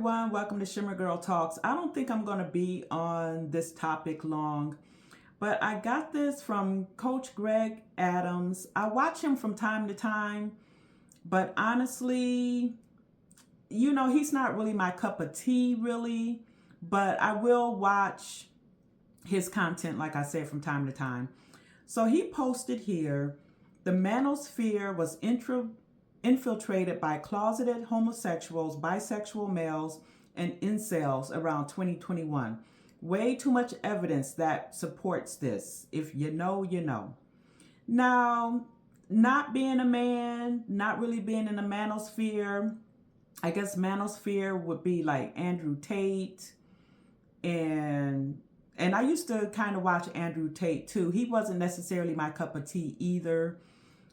everyone. Welcome to Shimmer Girl Talks. I don't think I'm going to be on this topic long, but I got this from Coach Greg Adams. I watch him from time to time, but honestly, he's not really my cup of tea, really, but I will watch his content, like I said, from time to time. So he posted here, the Manosphere was infiltrated by closeted homosexuals, bisexual males, and incels around 2021. Way too much evidence that supports this. If you know, you know. Now, not being a man, not really being in the manosphere, I guess manosphere would be like Andrew Tate, and I used to kind of watch Andrew Tate too. He wasn't necessarily my cup of tea either.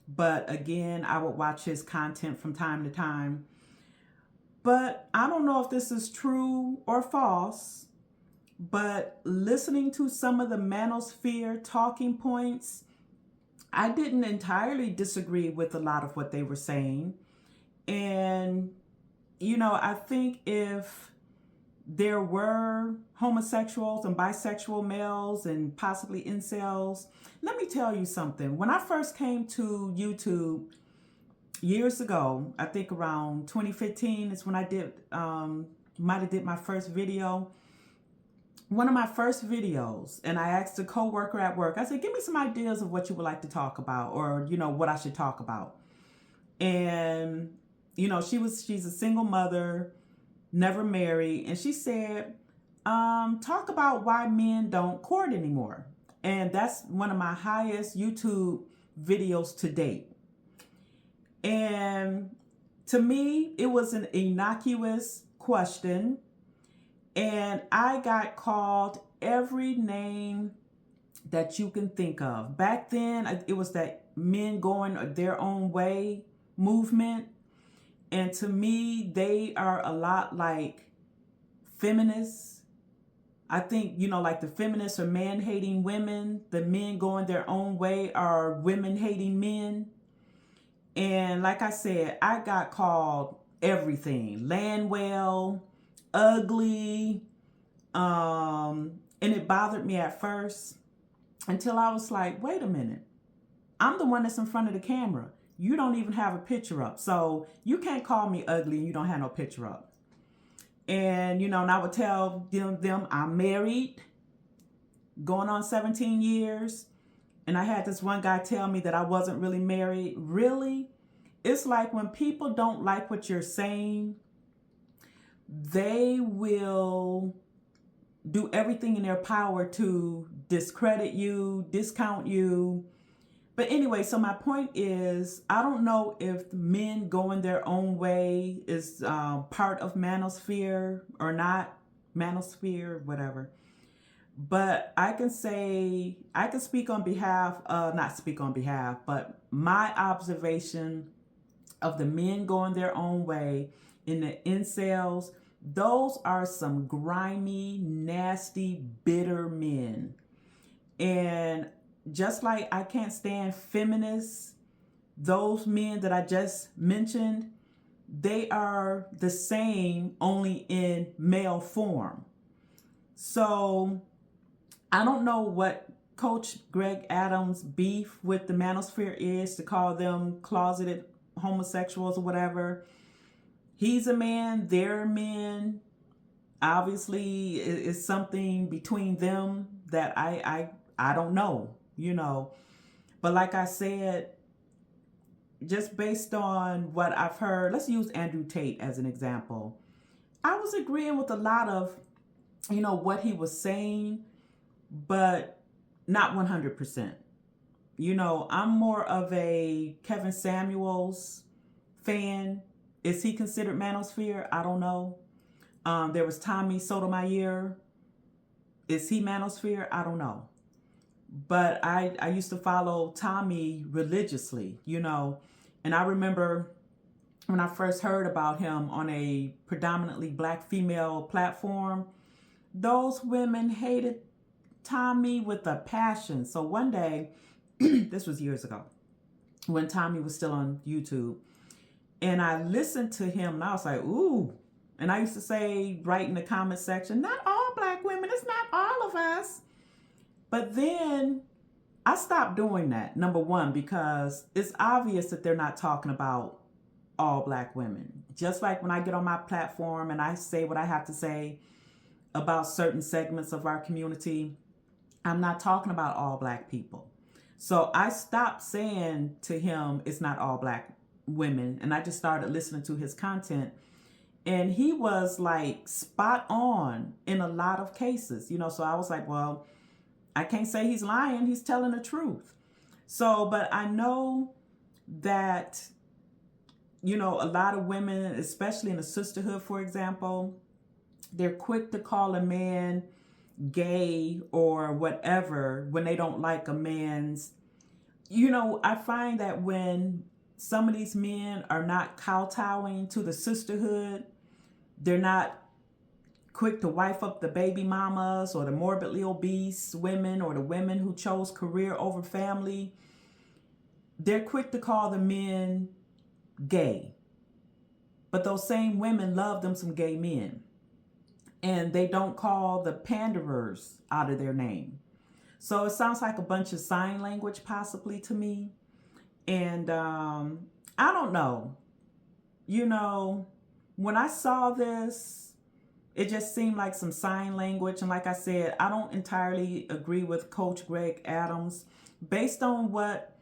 But again, I would watch his content from time to time. But I don't know if this is true or false, but listening to some of the Manosphere talking points, I didn't entirely disagree with a lot of what they were saying. And, I think if there were homosexuals and bisexual males and possibly incels, let me tell you something. When I first came to YouTube years ago, I think around 2015 is when I might have did my first video. One of my first videos, and I asked a coworker at work, I said, give me some ideas of what you would like to talk about, or, what I should talk about. And, she's a single mother, never married, and she said, talk about why men don't court anymore. And that's one of my highest YouTube videos to date. And to me, it was an innocuous question. And I got called every name that you can think of. Back then, it was that men going their own way movement. And to me, they are a lot like feminists. I think, like the feminists are man-hating women. The men going their own way are women-hating men. And like I said, I got called everything. Landwell, ugly. And it bothered me at first until I was like, wait a minute. I'm the one that's in front of the camera. You don't even have a picture up. So you can't call me ugly and you don't have no picture up. And, and I would tell them I'm married, going on 17 years. And I had this one guy tell me that I wasn't really married. Really? It's like when people don't like what you're saying, they will do everything in their power to discredit you, discount you. But anyway, so my point is, I don't know if men going their own way is part of Manosphere or not. Manosphere, whatever. But I can speak on behalf, not speak on behalf, but my observation of the men going their own way in the incels, those are some grimy, nasty, bitter men. And just like I can't stand feminists, those men that I just mentioned, they are the same, only in male form. So I don't know what Coach Greg Adams' beef with the Manosphere is to call them closeted homosexuals or whatever. He's a man, they're men. Obviously, it's something between them that I don't know. But like I said, just based on what I've heard, let's use Andrew Tate as an example. I was agreeing with a lot of, what he was saying, but not 100%. I'm more of a Kevin Samuels fan. Is he considered Manosphere? I don't know. There was Tommy Sotomayor. Is he Manosphere? I don't know. But I used to follow Tommy religiously, and I remember when I first heard about him on a predominantly black female platform, those women hated Tommy with a passion. So one day, this was years ago, when Tommy was still on YouTube, and I listened to him and I was like, ooh, And I used to say, right in the comment section, not all black women, it's not all of us. But then I stopped doing that, number one, because it's obvious that they're not talking about all black women. Just like when I get on my platform and I say what I have to say about certain segments of our community, I'm not talking about all black people. So I stopped saying to him, it's not all black women. And I just started listening to his content. And he was like spot on in a lot of cases, so I was like, well, I can't say he's lying. He's telling the truth. So, but I know that, a lot of women, especially in the sisterhood, for example, they're quick to call a man gay or whatever when they don't like a man's. I find that when some of these men are not kowtowing to the sisterhood, they're not quick to wife up the baby mamas or the morbidly obese women or the women who chose career over family. They're quick to call the men gay. But those same women love them some gay men. And they don't call the panderers out of their name. So it sounds like a bunch of sign language possibly to me. And I don't know. When I saw this, it just seemed like some sign language. And like I said, I don't entirely agree with Coach Greg Adams. Based on what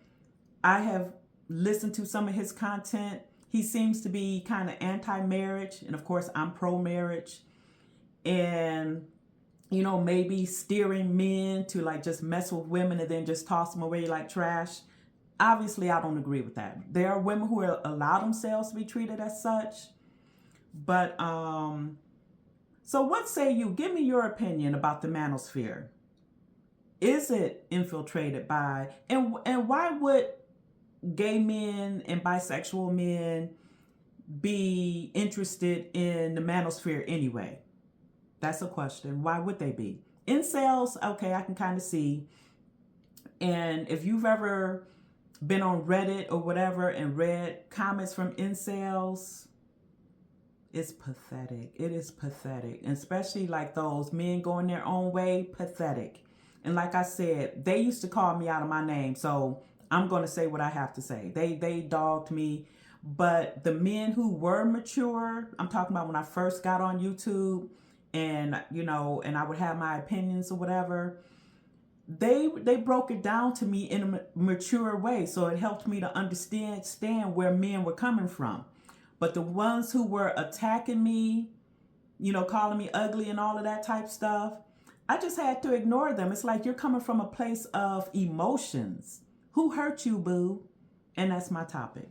I have listened to some of his content, he seems to be kind of anti-marriage. And of course, I'm pro-marriage. And, maybe steering men to like just mess with women and then just toss them away like trash. Obviously, I don't agree with that. There are women who allow themselves to be treated as such. But, so what say you? Give me your opinion about the manosphere. Is it infiltrated by, and why would gay men and bisexual men be interested in the manosphere anyway? That's a question. Why would they be? Incels, okay, I can kind of see. And if you've ever been on Reddit or whatever and read comments from incels, it's pathetic. It is pathetic. And especially like those men going their own way, pathetic. And like I said, they used to call me out of my name. So I'm going to say what I have to say. They dogged me. But the men who were mature, I'm talking about when I first got on YouTube and, and I would have my opinions or whatever, they broke it down to me in a mature way. So it helped me to understand where men were coming from. But the ones who were attacking me, calling me ugly and all of that type stuff, I just had to ignore them. It's like you're coming from a place of emotions. Who hurt you, boo? And that's my topic.